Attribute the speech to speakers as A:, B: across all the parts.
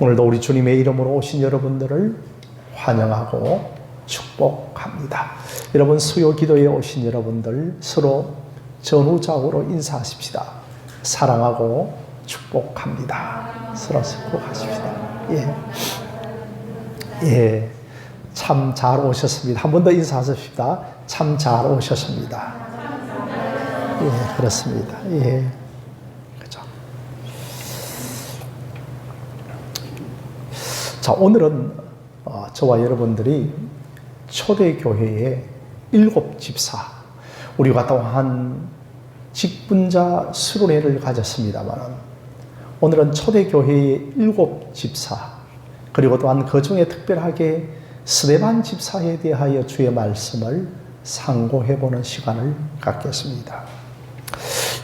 A: 오늘도 우리 주님의 이름으로 오신 여러분들을 환영하고 축복합니다. 여러분, 수요 기도에 오신 여러분들 서로 전후좌우로 인사하십시다. 사랑하고 축복합니다. 서로 축복하십시다. 예, 참 잘 오셨습니다. 한 번 더 인사하십시다. 참 잘 오셨습니다. 예, 그렇습니다. 예, 그죠. 자, 오늘은 저와 여러분들이 초대교회의 7집사, 우리가 또한 직분자 수련회를 가졌습니다만, 오늘은 초대교회의 7집사, 그리고 또한 그 중에 특별하게 스데반 집사에 대하여 주의 말씀을 상고해보는 시간을 갖겠습니다.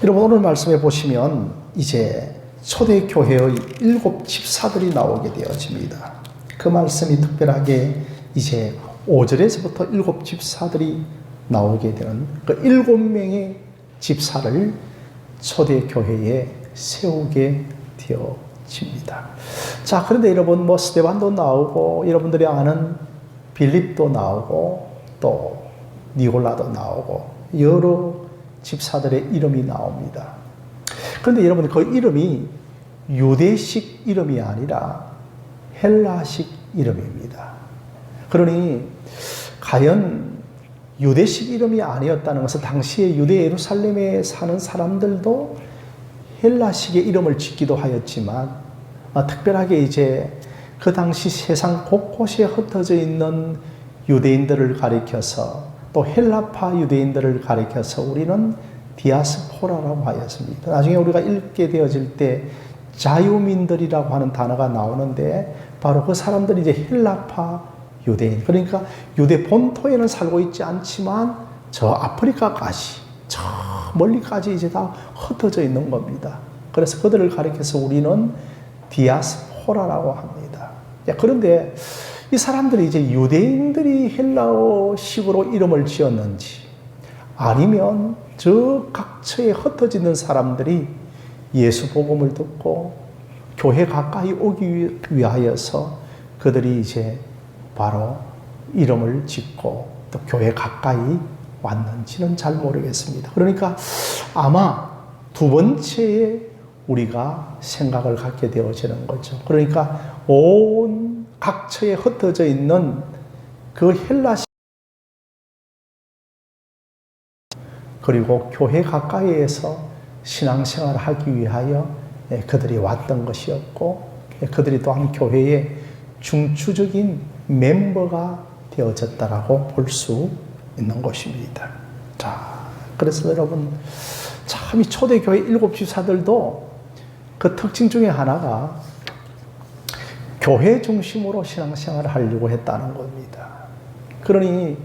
A: 여러분, 오늘 말씀해 보시면 이제 초대교회의 7집사들이 나오게 되어집니다. 그 말씀이 특별하게 이제 5절에서부터 7집사들이 나오게 되는 그 7명의 집사를 초대교회에 세우게 되어집니다. 자, 그런데 여러분, 스데반도 나오고, 여러분들이 아는 빌립도 나오고, 또 니골라도 나오고, 여러 집사들의 이름이 나옵니다. 그런데 여러분, 그 이름이 유대식 이름이 아니라 헬라식 이름입니다. 그러니 과연 유대식 이름이 아니었다는 것은 당시에 유대 예루살렘에 사는 사람들도 헬라식의 이름을 짓기도 하였지만, 특별하게 이제 그 당시 세상 곳곳에 흩어져 있는 유대인들을 가리켜서, 또 헬라파 유대인들을 가리켜서 우리는 디아스포라라고 하였습니다. 나중에 우리가 읽게 되어질 때 자유민들이라고 하는 단어가 나오는데, 바로 그 사람들이 이제 헬라파 유대인, 그러니까 유대 본토에는 살고 있지 않지만 저 아프리카까지, 저 멀리까지 이제 다 흩어져 있는 겁니다. 그래서 그들을 가리켜서 우리는 디아스포라라고 합니다. 그런데 이 사람들이 이제 유대인들이 헬라어식으로 이름을 지었는지, 아니면 저 각처에 흩어지는 사람들이 예수 복음을 듣고 교회 가까이 오기 위하여서 그들이 이제 바로 이름을 짓고 또 교회 가까이 왔는지는 잘 모르겠습니다. 그러니까 아마 두 번째에 우리가 생각을 갖게 되어지는 거죠. 그러니까 온 각처에 흩어져 있는 그 헬라식, 그리고 교회 가까이에서 신앙생활을 하기 위하여 그들이 왔던 것이었고, 그들이 또한 교회의 중추적인 멤버가 되어졌다라고 볼 수 있는 것입니다. 자, 그래서 여러분, 참 이 초대교회 7집사들도 그 특징 중에 하나가 교회 중심으로 신앙생활을 하려고 했다는 겁니다. 그러니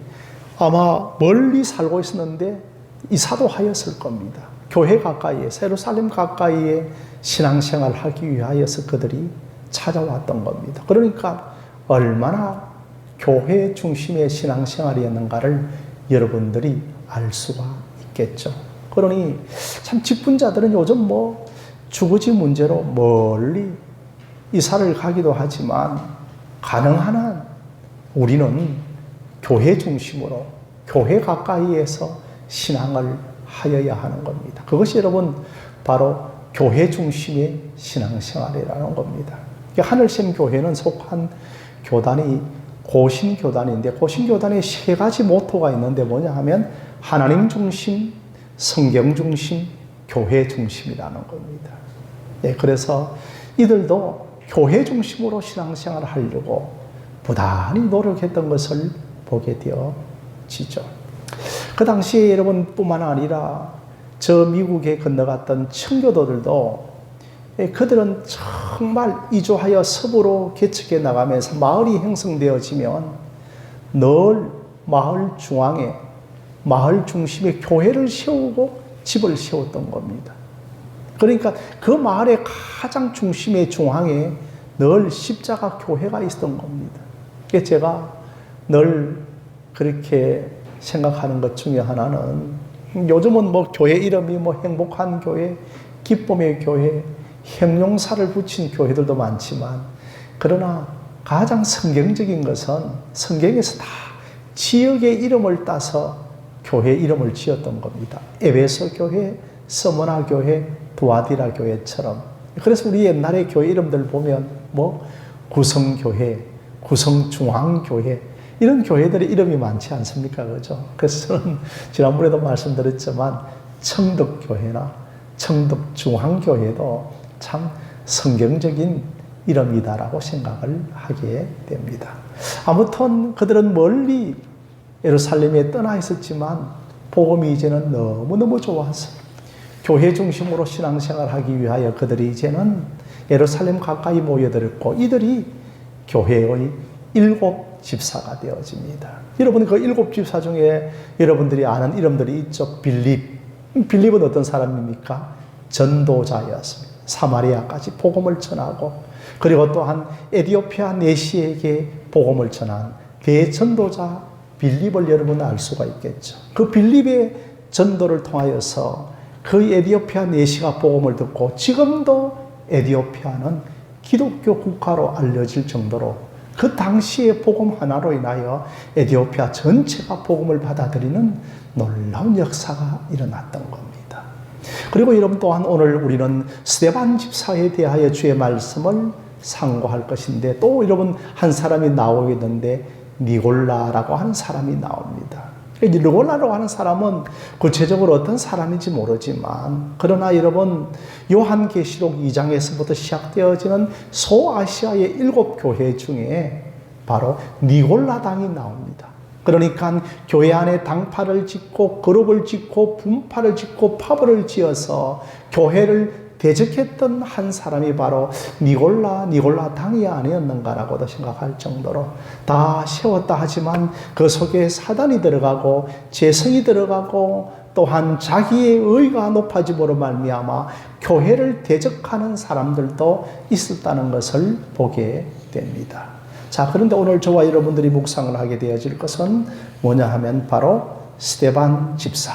A: 아마 멀리 살고 있었는데 이사도 하였을 겁니다. 교회 가까이에, 예루살렘 가까이에 신앙생활을 하기 위하여서 그들이 찾아왔던 겁니다. 그러니까 얼마나 교회 중심의 신앙생활이었는가를 여러분들이 알 수가 있겠죠. 그러니 참 직분자들은 요즘 주거지 문제로 멀리 이사를 가기도 하지만, 가능한 한 우리는 교회 중심으로, 교회 가까이에서 신앙을 하여야 하는 겁니다. 그것이 여러분 바로 교회 중심의 신앙생활이라는 겁니다. 하늘샘 교회는 속한 교단이 고신교단인데, 고신교단에 세 가지 모토가 있는데 뭐냐 하면 하나님 중심, 성경 중심, 교회 중심이라는 겁니다. 그래서 이들도 교회 중심으로 신앙생활을 하려고 부단히 노력했던 것을 보게 되어지죠. 그 당시에 여러분뿐만 아니라 저 미국에 건너갔던 청교도들도 그들은 정말 이주하여 서부로 개척해 나가면서 마을이 형성되어지면 늘 마을 중앙에, 마을 중심에 교회를 세우고 집을 세웠던 겁니다. 그러니까 그 마을의 가장 중심의 중앙에 늘 십자가 교회가 있었던 겁니다. 제가 늘 그렇게 생각하는 것 중에 하나는, 요즘은 교회 이름이 행복한 교회, 기쁨의 교회, 형용사를 붙인 교회들도 많지만, 그러나 가장 성경적인 것은 성경에서 다 지역의 이름을 따서 교회 이름을 지었던 겁니다. 에베소 교회, 스무나 교회, 두아디라 교회처럼. 그래서 우리 옛날에 교회 이름들 보면 구성교회, 구성중앙교회 이런 교회들의 이름이 많지 않습니까? 그죠? 그래서 저는 지난번에도 말씀드렸지만 청덕교회나 청덕중앙교회도 참 성경적인 이름이다라고 생각을 하게 됩니다. 아무튼 그들은 멀리 예루살렘에 떠나 있었지만 복음이 이제는 너무너무 좋아서 교회 중심으로 신앙생활하기 위하여 그들이 이제는 예루살렘 가까이 모여들었고 이들이 교회의 7 집사가 되어집니다. 여러분 그 7 집사 중에 여러분들이 아는 이름들이 있죠. 빌립은 어떤 사람입니까? 전도자였습니다. 사마리아까지 복음을 전하고 그리고 또한 에티오피아 내시에게 복음을 전한 대전도자 빌립을 여러분 알 수가 있겠죠. 그 빌립의 전도를 통하여서 그 에티오피아 내시가 복음을 듣고 지금도 에티오피아는 기독교 국가로 알려질 정도로 그 당시의 복음 하나로 인하여 에티오피아 전체가 복음을 받아들이는 놀라운 역사가 일어났던 겁니다. 그리고 여러분 또한 오늘 우리는 스데반 집사에 대하여 주의 말씀을 상고할 것인데 또 여러분 한 사람이 나오겠는데 니골라라고 하는 사람이 나옵니다. 니골라라고 하는 사람은 구체적으로 어떤 사람인지 모르지만 그러나 여러분 요한계시록 2장에서부터 시작되어지는 소아시아의 7 교회 중에 바로 니골라당이 나옵니다. 그러니까 교회 안에 당파를 짓고 그룹을 짓고 분파를 짓고 파벌을 지어서 교회를 대적했던 한 사람이 바로 니골라 당이 아니었는가라고도 생각할 정도로 다 세웠다 하지만 그 속에 사단이 들어가고 재성이 들어가고 또한 자기의 의가 높아짐으로 말미암아 교회를 대적하는 사람들도 있었다는 것을 보게 됩니다. 자, 그런데 오늘 저와 여러분들이 묵상을 하게 되어질 것은 뭐냐 하면 바로 스데반 집사.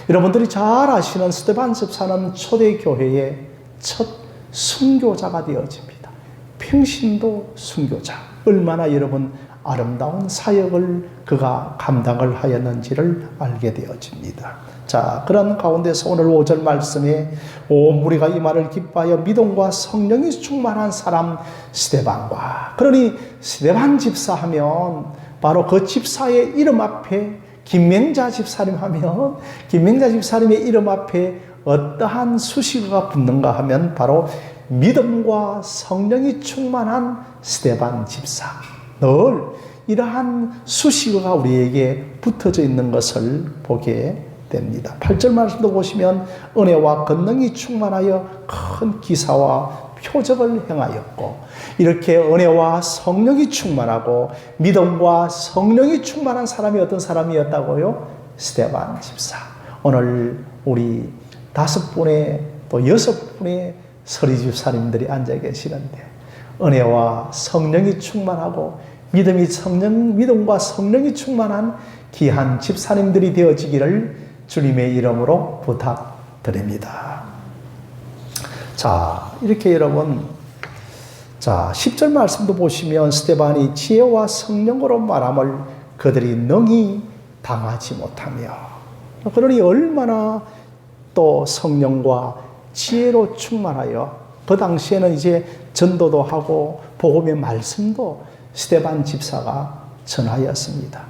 A: 여러분들이 잘 아시는 스데반 집사는 초대교회의 첫 순교자가 되어집니다. 평신도 순교자. 얼마나 여러분 아름다운 사역을 그가 감당을 하였는지를 알게 되어집니다. 자, 그런 가운데서 오늘 5절 말씀에 온 무리가 이 말을 기뻐하여 믿음과 성령이 충만한 사람 스데반과 그러니 스데반 집사하면 바로 그 집사의 이름 앞에 김맹자 집사님 하면 김맹자 집사님의 이름 앞에 어떠한 수식어가 붙는가 하면 바로 믿음과 성령이 충만한 스데반 집사. 늘 이러한 수식어가 우리에게 붙어져 있는 것을 보게 됩니다. 8절 말씀도 보시면 은혜와 권능이 충만하여 큰 기사와 표적을 행하였고 이렇게 은혜와 성령이 충만하고 믿음과 성령이 충만한 사람이 어떤 사람이었다고요? 스데반 집사. 오늘 우리 5분의 또 6분의 서리 집사님들이 앉아 계시는데 은혜와 성령이 충만하고 믿음과 성령이 충만한 귀한 집사님들이 되어지기를 주님의 이름으로 부탁드립니다. 자, 이렇게 여러분, 자, 10절 말씀도 보시면 스데반이 지혜와 성령으로 말함을 그들이 능히 당하지 못하며 그러니 얼마나 또 성령과 지혜로 충만하여 그 당시에는 이제 전도도 하고 복음의 말씀도 스데반 집사가 전하였습니다.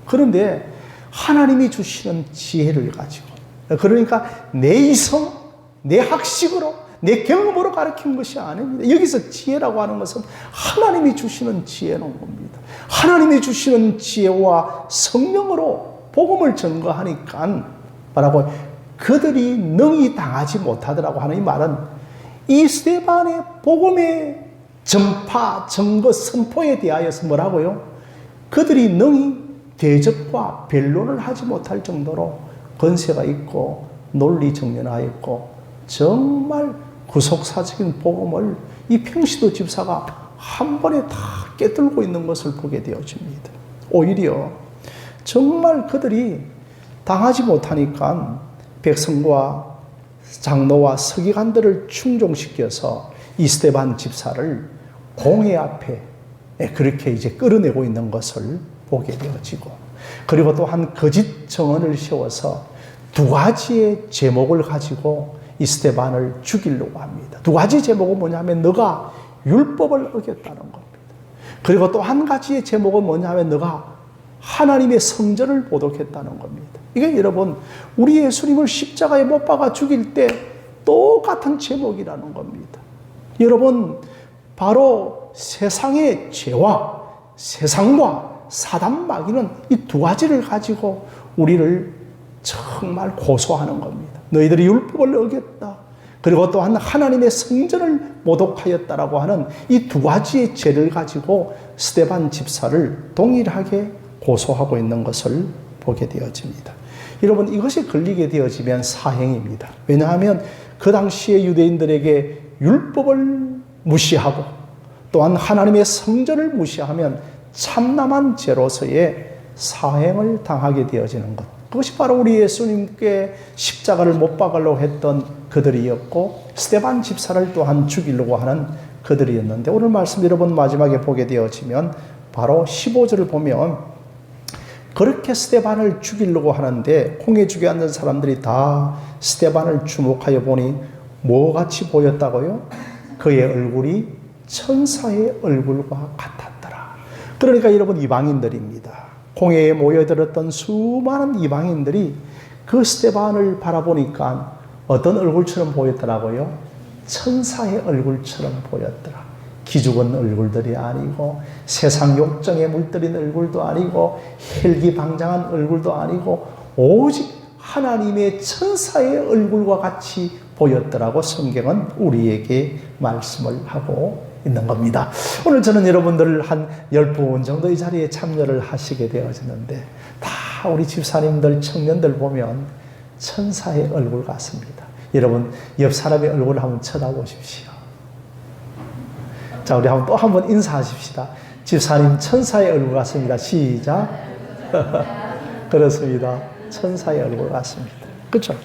A: 그런데 하나님이 주시는 지혜를 가지고 그러니까 내 이성, 내 학식으로 내 경험으로 가르친 것이 아닙니다. 여기서 지혜라고 하는 것은 하나님이 주시는 지혜는 겁니다. 하나님이 주시는 지혜와 성령으로 복음을 전거하니까 뭐라고 그들이 능히 당하지 못하더라고 하는 이 말은 이 스데반의 복음의 전파, 전거, 선포에 대하여서 뭐라고요? 그들이 능히 대적과 변론을 하지 못할 정도로 권세가 있고 논리정연하였고 정말 구속사적인 복음을 이 평시도 집사가 한 번에 다 깨뚫고 있는 것을 보게 되어집니다. 오히려 정말 그들이 당하지 못하니까 백성과 장로와 서기관들을 충종시켜서 이 스데반 집사를 공회 앞에 그렇게 이제 끌어내고 있는 것을 보게 되어지고, 그리고 또한 거짓 정언을 세워서 두 가지의 제목을 가지고 이 스데반을 죽이려고 합니다. 두 가지 제목은 뭐냐면 너가 율법을 어겼다는 겁니다. 그리고 또 한 가지의 제목은 뭐냐면 너가 하나님의 성전을 모독했다는 겁니다. 이게 여러분, 우리 예수님을 십자가에 못 박아 죽일 때 똑같은 제목이라는 겁니다. 여러분, 바로 세상의 죄와 세상과 사단 마귀는 이 두 가지를 가지고 우리를 정말 고소하는 겁니다. 너희들이 율법을 어겼다. 그리고 또한 하나님의 성전을 모독하였다라고 하는 이 두 가지의 죄를 가지고 스데반 집사를 동일하게 고소하고 있는 것을 보게 되어집니다. 여러분, 이것이 걸리게 되어지면 사형입니다. 왜냐하면 그 당시에 유대인들에게 율법을 무시하고 또한 하나님의 성전을 무시하면 참남한 죄로서의 사형을 당하게 되어지는 것. 그것이 바로 우리 예수님께 십자가를 못 박으려고 했던 그들이었고, 스데반 집사를 또한 죽이려고 하는 그들이었는데, 오늘 말씀 여러분 마지막에 보게 되어지면 바로 15절을 보면 그렇게 스데반을 죽이려고 하는데 공회 주에 앉은 사람들이 다 스데반을 주목하여 보니 뭐같이 보였다고요? 그의 얼굴이 천사의 얼굴과 같았더라. 그러니까 여러분, 이방인들입니다. 공회에 모여들었던 수많은 이방인들이 그 스데반을 바라보니까 어떤 얼굴처럼 보였더라고요? 천사의 얼굴처럼 보였더라. 기죽은 얼굴들이 아니고 세상 욕정에 물들인 얼굴도 아니고 혈기방장한 얼굴도 아니고 오직 하나님의 천사의 얼굴과 같이 보였더라고 성경은 우리에게 말씀을 하고 있는 겁니다. 오늘 저는 여러분들 한 10분 정도 이 자리에 참여를 하시게 되어지는데 다 우리 집사님들, 청년들 보면 천사의 얼굴 같습니다. 여러분, 옆 사람의 얼굴을 한번 쳐다보십시오. 자, 우리 또 한번 인사하십시다. 집사님, 천사의 얼굴 같습니다. 시작. 그렇습니다. 천사의 얼굴 같습니다. 그렇죠?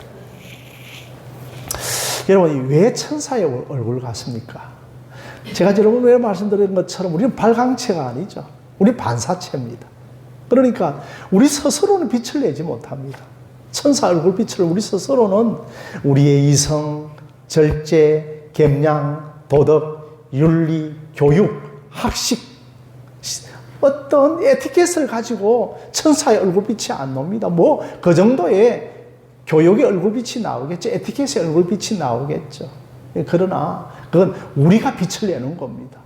A: 여러분, 왜 천사의 얼굴 같습니까? 제가 여러분에게 말씀드린 것처럼 우리는 발광체가 아니죠. 우리 반사체입니다. 그러니까 우리 스스로는 빛을 내지 못합니다. 천사 얼굴 빛을 우리 스스로는 우리의 이성, 절제, gem량, 도덕, 윤리, 교육, 학식, 어떤 에티켓을 가지고 천사의 얼굴빛이 안 나옵니다. 뭐 그 정도의 교육의 얼굴빛이 나오겠죠. 에티켓의 얼굴빛이 나오겠죠. 그러나 그건 우리가 빛을 내는 겁니다.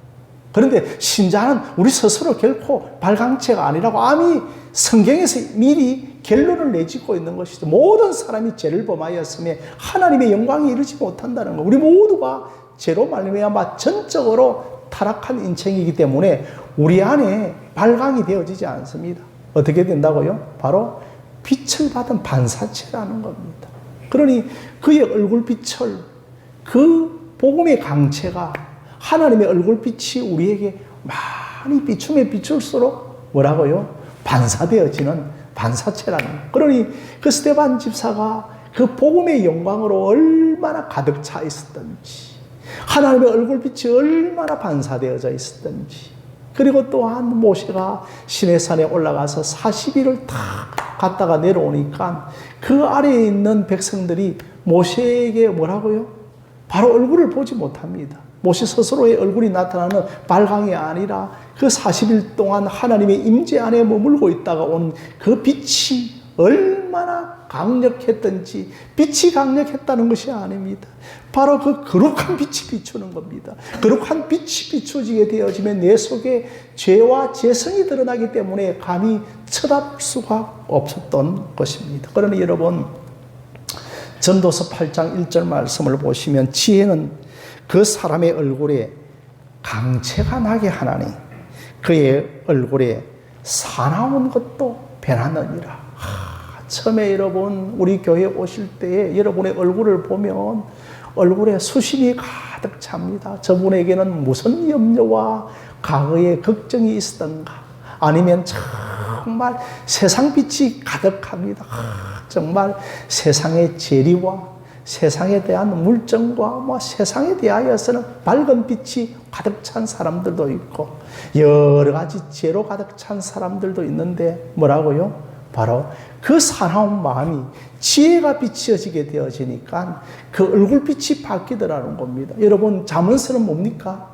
A: 그런데 신자는 우리 스스로 결코 발광체가 아니라고 아미 성경에서 미리 결론을 내짓고 있는 것이죠. 모든 사람이 죄를 범하였으며 하나님의 영광에 이르지 못한다는 것. 우리 모두가 죄로 말미암아 전적으로 타락한 인생이기 때문에 우리 안에 발광이 되어지지 않습니다. 어떻게 된다고요? 바로 빛을 받은 반사체라는 겁니다. 그러니 그의 얼굴빛을, 그 복음의 강체가 하나님의 얼굴빛이 우리에게 많이 비추면 비출수록 뭐라고요? 반사되어지는 반사체라는 거예요. 그러니 그 스데반 집사가 그 복음의 영광으로 얼마나 가득 차 있었던지, 하나님의 얼굴빛이 얼마나 반사되어져 있었던지, 그리고 또한 모세가 시내산에 올라가서 40일을 다 갔다가 내려오니까 그 아래에 있는 백성들이 모세에게 뭐라고요? 바로 얼굴을 보지 못합니다. 모세 스스로의 얼굴이 나타나는 발광이 아니라 그 40일 동안 하나님의 임재 안에 머물고 있다가 온 그 빛이 얼마나 강력했던지, 빛이 강력했다는 것이 아닙니다. 바로 그 거룩한 빛이 비추는 겁니다. 거룩한 빛이 비추지게 되어지면 내 속에 죄와 죄성이 드러나기 때문에 감히 쳐다볼 수가 없었던 것입니다. 그러니 여러분, 전도서 8장 1절 말씀을 보시면 지혜는 그 사람의 얼굴에 강체가 나게 하나니 그의 얼굴에 사나운 것도 변하느니라. 처음에 여러분 우리 교회에 오실 때에 여러분의 얼굴을 보면 얼굴에 수심이 가득 찹니다. 저분에게는 무슨 염려와 과거의 걱정이 있었던가, 아니면 정말 세상 빛이 가득합니다. 정말 세상의 재리와 세상에 대한 물정과 뭐 세상에 대하여서는 밝은 빛이 가득 찬 사람들도 있고 여러 가지 죄로 가득 찬 사람들도 있는데 뭐라고요? 바로 그 사나운 마음이 지혜가 비춰지게 되어지니까 그 얼굴빛이 바뀌더라는 겁니다. 여러분, 잠언서는 뭡니까?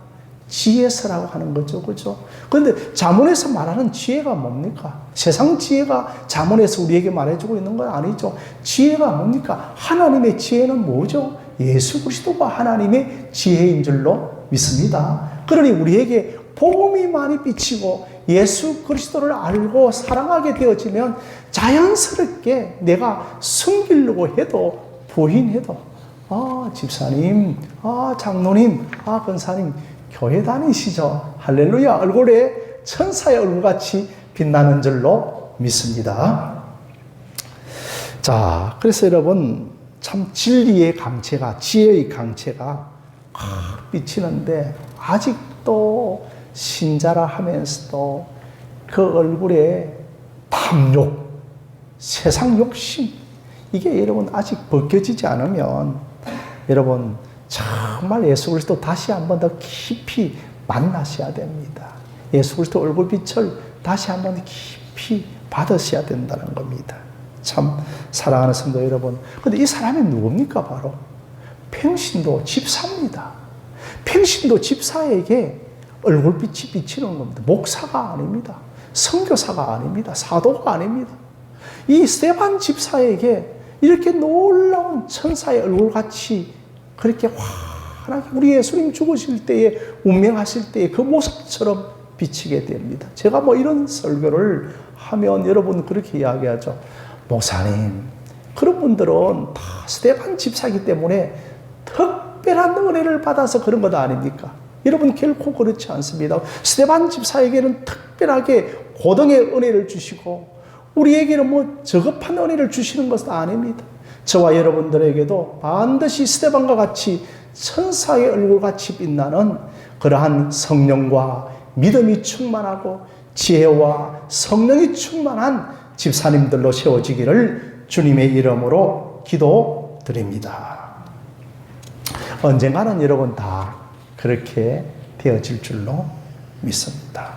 A: 지혜서라고 하는 거죠. 그죠? 그런데 잠언에서 말하는 지혜가 뭡니까? 세상 지혜가 잠언에서 우리에게 말해주고 있는 건 아니죠. 지혜가 뭡니까? 하나님의 지혜는 뭐죠? 예수 그리스도가 하나님의 지혜인 줄로 믿습니다. 그러니 우리에게 복음이 많이 비치고 예수 그리스도를 알고 사랑하게 되어지면 자연스럽게 내가 숨기려고 해도 부인해도 집사님, 장로님, 권사님 교회 다니시죠? 할렐루야. 얼굴에 천사의 얼굴같이 빛나는 줄로 믿습니다. 자, 그래서 여러분 참 진리의 강체가, 지혜의 강체가 확 비치는데 아직도 신자라 하면서도 그 얼굴에 탐욕, 세상 욕심, 이게 여러분 아직 벗겨지지 않으면 여러분 정말 예수 그리스도 다시 한번 더 깊이 만나셔야 됩니다. 예수 그리스도 얼굴빛을 다시 한번 깊이 받으셔야 된다는 겁니다. 참 사랑하는 성도 여러분, 근데 이 사람이 누굽니까? 바로 평신도 집사입니다. 평신도 집사에게 얼굴빛이 비치는 겁니다. 목사가 아닙니다. 선교사가 아닙니다. 사도가 아닙니다. 이 스데반 집사에게 이렇게 놀라운 천사의 얼굴같이 그렇게 환하게 우리 예수님 죽으실 때에 운명하실 때의 그 모습처럼 비치게 됩니다. 제가 뭐 이런 설교를 하면 여러분 그렇게 이야기하죠. 목사님, 그런 분들은 다 스데반 집사이기 때문에 특별한 은혜를 받아서 그런 것 아닙니까? 여러분 결코 그렇지 않습니다. 스데반 집사에게는 특별하게 고등의 은혜를 주시고 우리에게는 뭐 저급한 은혜를 주시는 것은 아닙니다. 저와 여러분들에게도 반드시 스데반과 같이 천사의 얼굴같이 빛나는 그러한 성령과 믿음이 충만하고 지혜와 성령이 충만한 집사님들로 세워지기를 주님의 이름으로 기도드립니다. 언젠가는 여러분 다 그렇게 되어질 줄로 믿습니다.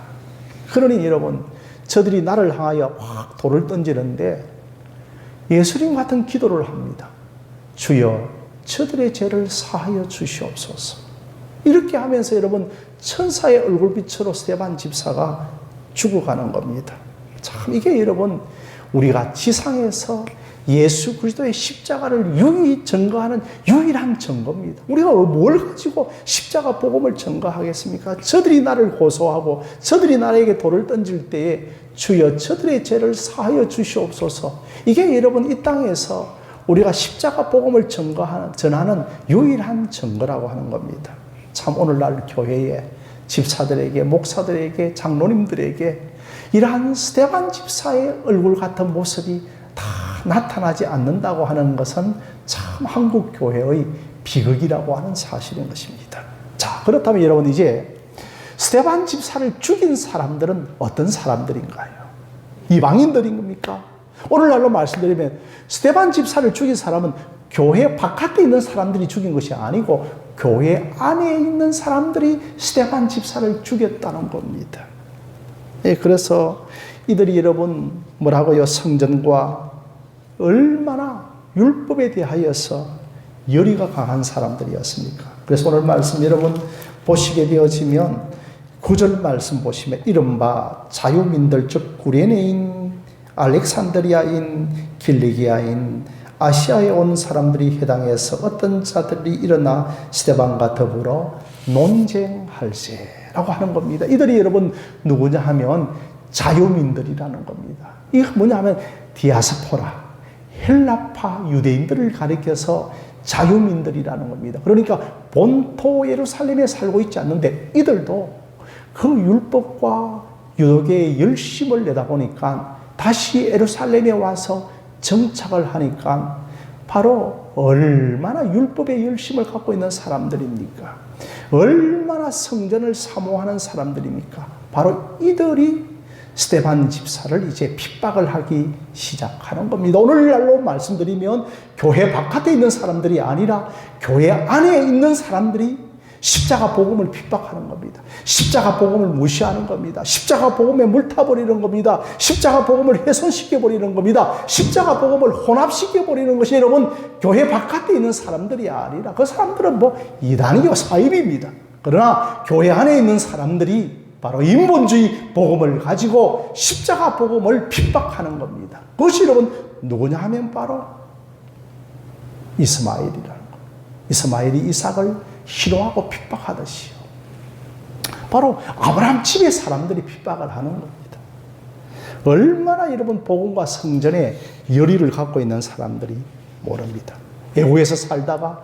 A: 그러니 여러분, 저들이 나를 향하여 확 돌을 던지는데 예수님 같은 기도를 합니다. 주여, 저들의 죄를 사하여 주시옵소서. 이렇게 하면서 여러분 천사의 얼굴빛으로 스데반 집사가 죽어가는 겁니다. 참 이게 여러분 우리가 지상에서 예수 그리스도의 십자가를 유일히 증거하는 유일한 증거입니다. 우리가 뭘 가지고 십자가 복음을 증거하겠습니까? 저들이 나를 고소하고 저들이 나에게 돌을 던질 때에 주여 저들의 죄를 사하여 주시옵소서. 이게 여러분 이 땅에서 우리가 십자가 복음을 전하는 유일한 증거라고 하는 겁니다. 참 오늘날 교회에 집사들에게, 목사들에게, 장로님들에게 이러한 스데반 집사의 얼굴 같은 모습이 다 나타나지 않는다고 하는 것은 참 한국 교회의 비극이라고 하는 사실인 것입니다. 자, 그렇다면 여러분 이제 스데반 집사를 죽인 사람들은 어떤 사람들인가요? 이방인들인 겁니까? 오늘날로 말씀드리면 스데반 집사를 죽인 사람은 교회 바깥에 있는 사람들이 죽인 것이 아니고 교회 안에 있는 사람들이 스데반 집사를 죽였다는 겁니다. 예, 그래서 이들이 여러분 뭐라고요? 성전과 얼마나 율법에 대하여서 열의가 강한 사람들이었습니까? 그래서 오늘 말씀 여러분 보시게 되어지면 9절 말씀 보시면 이른바 자유민들 즉 구레네인, 알렉산드리아인, 길리기아인, 아시아에 온 사람들이 해당해서 어떤 자들이 일어나 스데반과 더불어 논쟁할세라고 하는 겁니다. 이들이 여러분 누구냐 하면 자유민들이라는 겁니다. 이게 뭐냐 하면 디아스포라, 헬라파 유대인들을 가리켜서 자유민들이라는 겁니다. 그러니까 본토 예루살렘에 살고 있지 않는데 이들도 그 율법과 유도계의 열심을 내다보니까 다시 예루살렘에 와서 정착을 하니까 바로 얼마나 율법의 열심을 갖고 있는 사람들입니까? 얼마나 성전을 사모하는 사람들입니까? 바로 이들이 스데반 집사를 이제 핍박을 하기 시작하는 겁니다. 오늘날로 말씀드리면 교회 바깥에 있는 사람들이 아니라 교회 안에 있는 사람들이 십자가 복음을 핍박하는 겁니다. 십자가 복음을 무시하는 겁니다. 십자가 복음에 물타버리는 겁니다. 십자가 복음을 훼손시켜버리는 겁니다. 십자가 복음을 혼합시켜버리는 것이 여러분 교회 바깥에 있는 사람들이 아니라 그 사람들은 이단이요 사입입니다. 그러나 교회 안에 있는 사람들이 바로 인본주의 복음을 가지고 십자가 복음을 핍박하는 겁니다. 그것이 여러분 누구냐 하면 바로 이스마엘이라는 겁니다. 이스마엘이 이삭을 희롱하고 핍박하듯이요. 바로 아브라함 집의 사람들이 핍박을 하는 겁니다. 얼마나 여러분 복음과 성전에 열의를 갖고 있는 사람들이 모릅니다. 애국에서 살다가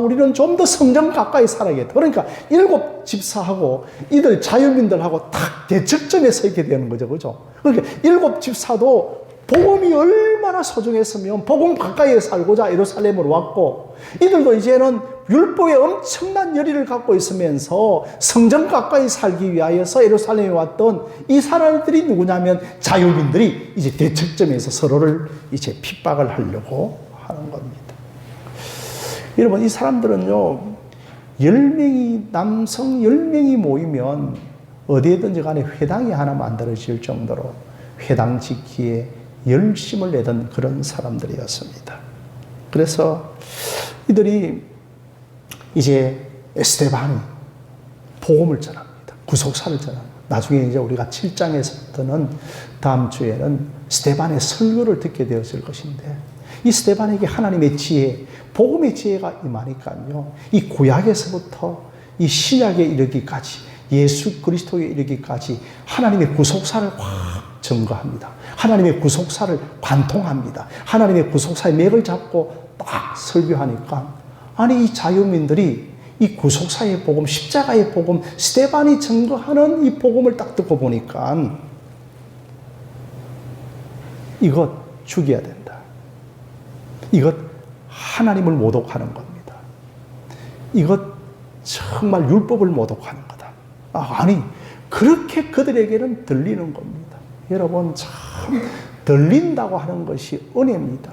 A: 우리는 좀 더 성전 가까이 살아야겠다. 그러니까 7 집사하고 이들 자유민들하고 딱 대척점에 서 있게 되는 거죠. 그죠? 그러니까 7 집사도 복음이 얼마나 소중했으면 복음 가까이에 살고자 예루살렘으로 왔고 이들도 이제는 율법에 엄청난 열의를 갖고 있으면서 성전 가까이 살기 위하여서 예루살렘에 왔던 이 사람들이 누구냐면 자유민들이 이제 대척점에서 서로를 이제 핍박을 하려고 하는 겁니다. 여러분 이 사람들은요 10명이 남성 10명이 모이면 어디에든지 간에 회당이 하나 만들어질 정도로 회당 짓기에 열심을 내던 그런 사람들이었습니다. 그래서 이들이 이제 스데반이 복음을 전합니다. 구속사를 전합니다. 나중에 이제 우리가 7장에서부터는 다음 주에는 스데반의 설교를 듣게 되었을 것인데 이 스데반에게 하나님의 지혜, 복음의 지혜가 임하니까요. 이 구약에서부터 이 신약에 이르기까지 예수 그리스도에 이르기까지 하나님의 구속사를 확 증거합니다. 하나님의 구속사를 관통합니다. 하나님의 구속사의 맥을 잡고 딱 설교하니까 아니 이 자유민들이 이 구속사의 복음, 십자가의 복음, 스데반이 증거하는 이 복음을 딱 듣고 보니까 이것 죽여야 된다. 이것 하나님을 모독하는 겁니다. 이것 정말 율법을 모독하는 거다. 아니 그렇게 그들에게는 들리는 겁니다. 여러분 참 들린다고 하는 것이 은혜입니다.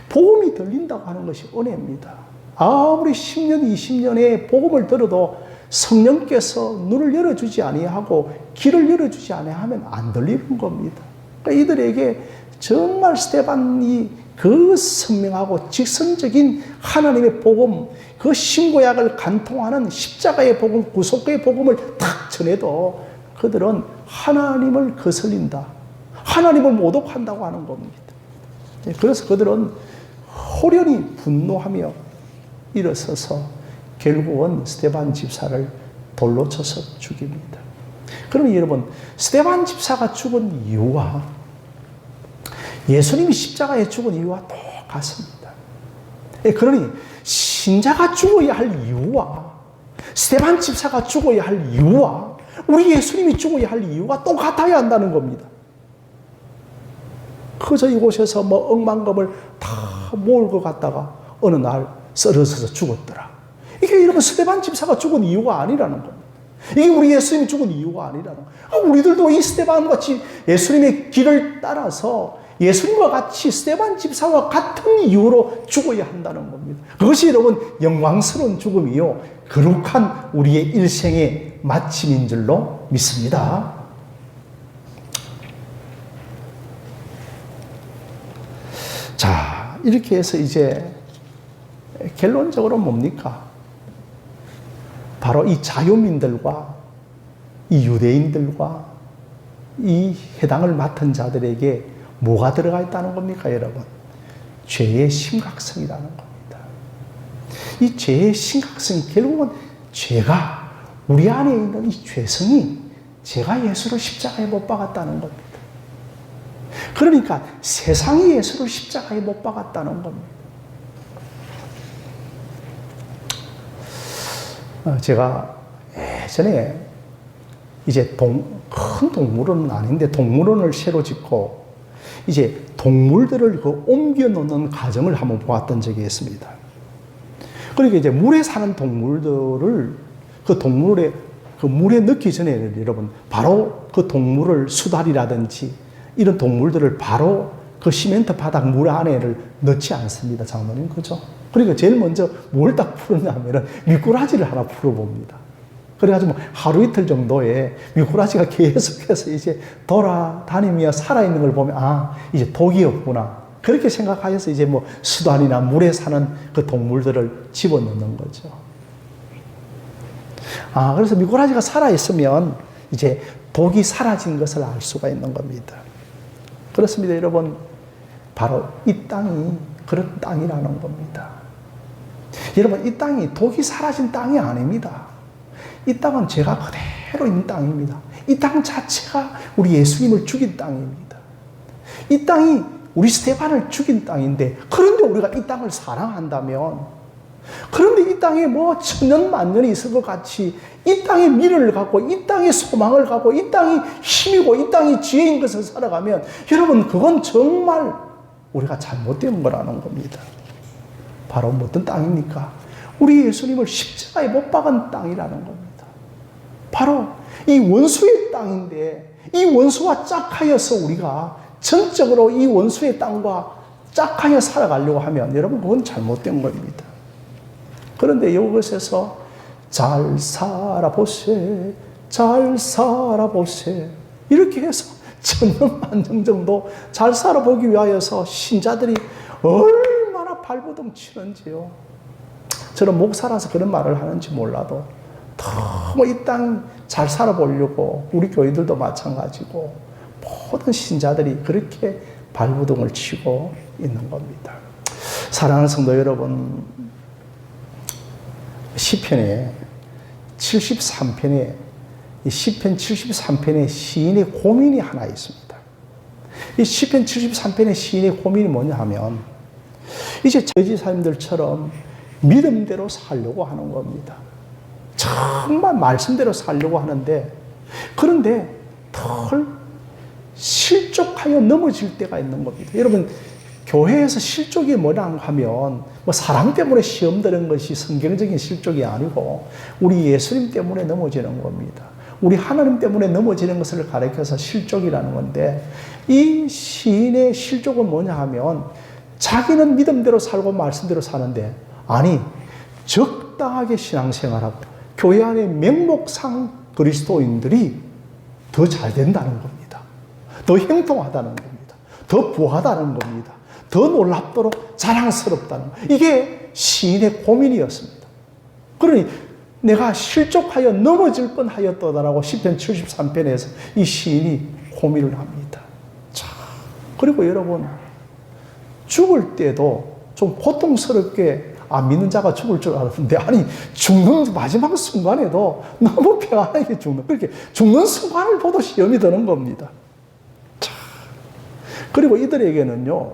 A: 복음이 들린다고 하는 것이 은혜입니다. 아무리 10년, 20년의 복음을 들어도 성령께서 눈을 열어주지 아니하고 길을 열어주지 아니하면 안 들리는 겁니다. 그러니까 이들에게 정말 스데반이 그 선명하고 직선적인 하나님의 복음, 그 신구약을 간통하는 십자가의 복음, 구속의 복음을 탁 전해도 그들은 하나님을 거슬린다. 하나님을 모독한다고 하는 겁니다. 그래서 그들은 호련히 분노하며 일어서서 결국은 스데반 집사를 돌로 쳐서 죽입니다. 그러면 여러분, 스데반 집사가 죽은 이유와 예수님이 십자가에 죽은 이유와 똑같습니다. 그러니 신자가 죽어야 할 이유와 스데반 집사가 죽어야 할 이유와 우리 예수님이 죽어야 할 이유가 똑같아야 한다는 겁니다. 그저 이곳에서 억만금을 다 모을 것 같다가 어느 날 쓰러져서 죽었더라. 이게 여러분 스데반 집사가 죽은 이유가 아니라는 겁니다. 이게 우리 예수님이 죽은 이유가 아니라는 거예요. 우리들도 이 스데반 같이 예수님의 길을 따라서 예수님과 같이 스데반 집사와 같은 이유로 죽어야 한다는 겁니다. 그것이 여러분 영광스러운 죽음이요 거룩한 우리의 일생의 마침인 줄로 믿습니다. 자, 이렇게 해서 이제 결론적으로 뭡니까? 바로 이 자유민들과 이 유대인들과 이 해당을 맡은 자들에게 뭐가 들어가 있다는 겁니까, 여러분? 죄의 심각성이라는 겁니다. 이 죄의 심각성이 결국은 죄가 우리 안에 있는 이 죄성이 제가 예수를 십자가에 못 박았다는 겁니다. 그러니까 세상이 예수를 십자가에 못 박았다는 겁니다. 제가 예전에 이제 큰 동물원은 아닌데 동물원을 새로 짓고 이제 동물들을 옮겨 놓는 과정을 한번 보았던 적이 있습니다. 그러니까 이제 물에 사는 동물들을 그 동물의 그 물에 넣기 전에 여러분 바로 그 동물을 수달이라든지 이런 동물들을 바로 그 시멘트 바닥 물 안에를 넣지 않습니다. 장모님, 그죠? 그러니까 제일 먼저 뭘 딱 풀었냐면은 미꾸라지를 하나 풀어봅니다. 그래가지고 하루 이틀 정도에 미꾸라지가 계속해서 이제 돌아다니며 살아있는 걸 보면, 아, 이제 독이 없구나. 그렇게 생각하여서 이제 뭐 수단이나 물에 사는 그 동물들을 집어넣는 거죠. 아, 그래서 미꾸라지가 살아있으면 이제 독이 사라진 것을 알 수가 있는 겁니다. 그렇습니다, 여러분. 바로 이 땅이 그런 땅이라는 겁니다. 여러분, 이 땅이 독이 사라진 땅이 아닙니다. 이 땅은 죄가 그대로 있는 땅입니다. 이 땅 자체가 우리 예수님을 죽인 땅입니다. 이 땅이 우리 스테반을 죽인 땅인데, 그런데 우리가 이 땅을 사랑한다면, 그런데 이 땅에 뭐 천년 만년이 있을 것 같이 이 땅에 미래를 갖고 이 땅에 소망을 갖고 이 땅이 힘이고 이 땅이 지혜인 것을 살아가면, 여러분, 그건 정말 우리가 잘못된 거라는 겁니다. 바로 어떤 땅입니까? 우리 예수님을 십자가에 못 박은 땅이라는 겁니다. 바로 이 원수의 땅인데, 이 원수와 짝하여서 우리가 전적으로 이 원수의 땅과 짝하여 살아가려고 하면, 여러분, 그건 잘못된 겁니다. 그런데 이것에서 잘 살아보세, 잘 살아보세, 이렇게 해서 천년 만년 정도 잘 살아보기 위하여서 신자들이 얼마나 발버둥 치는지요. 저는 목사라서 그런 말을 하는지 몰라도 너무 이 땅 잘 살아보려고, 우리 교인들도 마찬가지고 모든 신자들이 그렇게 발버둥을 치고 있는 겁니다. 사랑하는 성도 여러분, 시편에 73편에 이 시편 73편의 시인의 고민이 하나 있습니다. 이 시편 73편의 시인의 고민이 뭐냐 하면, 이제 저지사님들처럼 믿음대로 살려고 하는 겁니다. 정말 말씀대로 살려고 하는데, 그런데 덜 실족하여 넘어질 때가 있는 겁니다. 여러분, 교회에서 실족이 뭐냐 하면, 뭐 사람 때문에 시험 드는 것이 성경적인 실족이 아니고 우리 예수님 때문에 넘어지는 겁니다. 우리 하나님 때문에 넘어지는 것을 가리켜서 실족이라는 건데, 이 시인의 실족은 뭐냐 하면, 자기는 믿음대로 살고 말씀대로 사는데, 아니, 적당하게 신앙생활하고 교회 안에 명목상 그리스도인들이 더 잘 된다는 겁니다. 더 행동하다는 겁니다. 더 부하다는 겁니다. 더 놀랍도록 자랑스럽다는, 이게 시인의 고민이었습니다. 그러니 내가 실족하여 넘어질 뻔하였도다라고 시편 73편에서 이 시인이 고민을 합니다. 자, 그리고 여러분, 죽을 때도 좀 고통스럽게, 믿는 자가 죽을 줄 알았는데, 아니, 죽는 마지막 순간에도 너무 평안하게 죽는, 그렇게 죽는 순간을 보도 시험이 드는 겁니다. 자, 그리고 이들에게는요,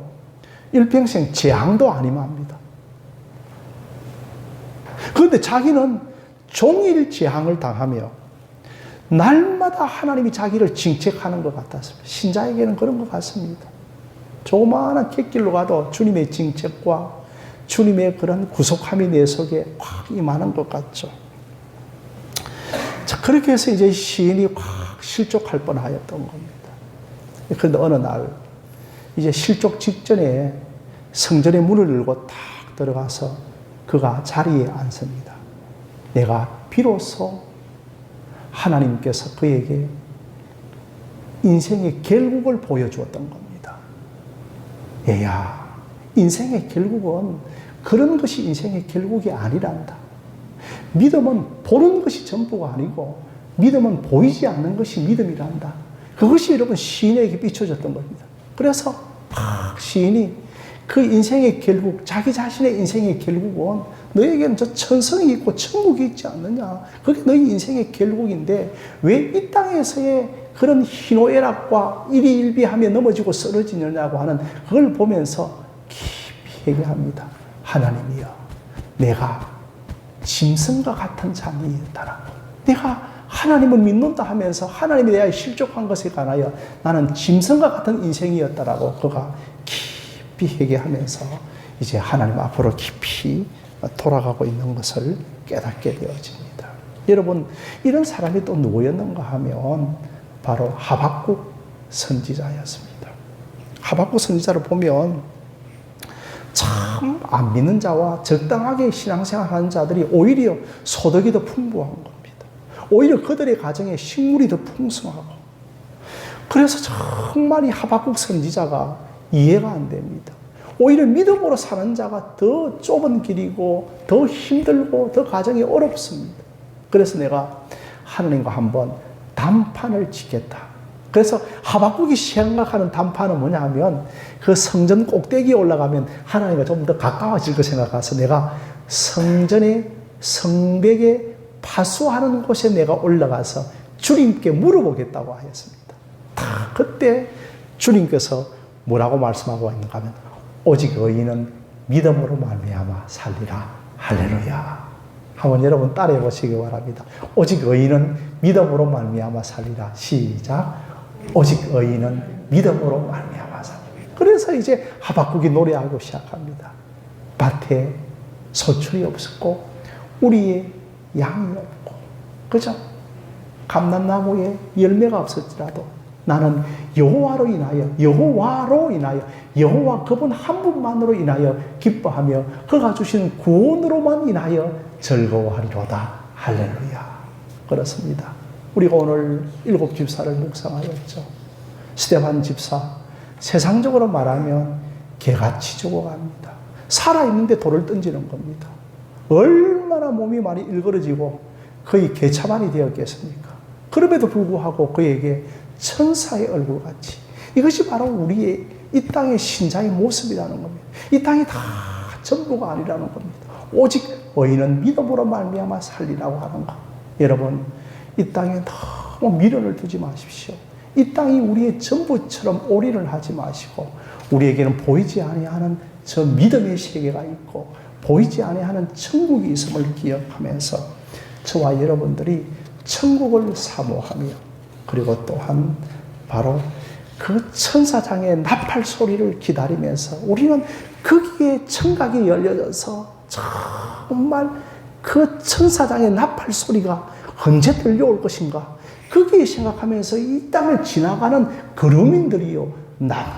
A: 일평생 재앙도 아니합니다. 그런데 자기는 종일 재앙을 당하며 날마다 하나님이 자기를 징책하는 것 같았습니다. 신자에게는 그런 것 같습니다. 조그마한 갯길로 가도 주님의 징책과 주님의 그런 구속함이 내 속에 확 임하는 것 같죠. 자, 그렇게 해서 이제 시인이 확 실족할 뻔하였던 겁니다. 그런데 어느 날, 이제 실족 직전에 성전의 문을 열고 탁 들어가서 그가 자리에 앉습니다. 내가 비로소 하나님께서 그에게 인생의 결국을 보여주었던 겁니다. 얘야, 인생의 결국은 그런 것이 인생의 결국이 아니란다. 믿음은 보는 것이 전부가 아니고 믿음은 보이지 않는 것이 믿음이란다. 그것이 여러분 시인에게 비춰졌던 겁니다. 그래서 시인이 그 인생의 결국, 자기 자신의 인생의 결국은 너에게는 저 천성이 있고 천국이 있지 않느냐. 그게 너희 인생의 결국인데 왜 이 땅에서의 그런 희노애락과 일희일비하며 넘어지고 쓰러지느냐고 하는 그걸 보면서 깊이 얘기합니다. 하나님이여, 내가 짐승과 같은 자니다라고. 내가 하나님을 믿는다 하면서 하나님에 대하여 실족한 것에 관하여 나는 짐승과 같은 인생이었다라고 그가 깊이 얘기하면서 이제 하나님 앞으로 깊이 돌아가고 있는 것을 깨닫게 되어집니다. 여러분, 이런 사람이 또 누구였는가 하면 바로 하박국 선지자였습니다. 하박국 선지자를 보면 참 안 믿는 자와 적당하게 신앙생활하는 자들이 오히려 소득이 더 풍부한 겁니다. 오히려 그들의 가정에 식물이 더 풍성하고, 그래서 정말 이 하박국 선지자가 이해가 안 됩니다. 오히려 믿음으로 사는 자가 더 좁은 길이고 더 힘들고 더 가정이 어렵습니다. 그래서 내가 하나님과 한번 담판을 짓겠다. 그래서 하박국이 생각하는 담판은 뭐냐 하면 그 성전 꼭대기에 올라가면 하나님과 좀 더 가까워질 거 생각해서 내가 성전의 성벽에 파수하는 곳에 내가 올라가서 주님께 물어보겠다고 하였습니다. 그때 주님께서 뭐라고 말씀하고 있는가 하면 오직 의인은 믿음으로 말미암아 살리라. 할렐루야. 한번 여러분 따라해 보시기 바랍니다. 오직 의인은 믿음으로 말미암아 살리라. 시작. 오직 의인은 믿음으로 말미암아 살리라. 그래서 이제 하박국이 노래하고 시작합니다. 밭에 소출이 없었고 우리의 양이 없고, 그죠? 감람나무에 열매가 없었지라도 나는 여호와로 인하여 여호와 그분 한 분만으로 인하여 기뻐하며 그가 주신 구원으로만 인하여 즐거워하리로다. 할렐루야. 그렇습니다. 우리가 오늘 7 집사를 묵상하였죠. 스데반 집사, 세상적으로 말하면 개같이 죽어갑니다. 살아있는데 돌을 던지는 겁니다. 얼마나 몸이 많이 일그러지고 거의 개차반이 되었겠습니까? 그럼에도 불구하고 그에게 천사의 얼굴같이, 이것이 바로 우리의 이 땅의 신자의 모습이라는 겁니다. 이 땅이 다 전부가 아니라는 겁니다. 오직 의인은 믿음으로 말미암아 살리라고 하는 것. 여러분, 이 땅에 너무 미련을 두지 마십시오. 이 땅이 우리의 전부처럼 올인을 하지 마시고, 우리에게는 보이지 아니하는 저 믿음의 세계가 있고 보이지 아니하는 천국이 있음을 기억하면서 저와 여러분들이 천국을 사모하며, 그리고 또한 바로 그 천사장의 나팔 소리를 기다리면서 우리는 거기에 청각이 열려져서 정말 그 천사장의 나팔 소리가 언제 들려올 것인가, 거기에 생각하면서 이 땅을 지나가는 거류민들이요,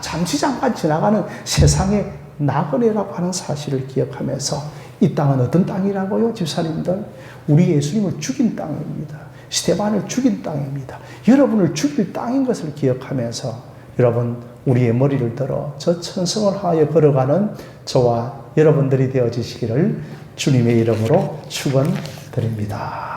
A: 잠시 잠깐 지나가는 세상의 나그네라고 하는 사실을 기억하면서, 이 땅은 어떤 땅이라고요, 집사님들? 우리 예수님을 죽인 땅입니다. 스데반을 죽인 땅입니다. 여러분을 죽일 땅인 것을 기억하면서 여러분, 우리의 머리를 들어 저 천성을 하여 걸어가는 저와 여러분들이 되어지시기를 주님의 이름으로 축원드립니다.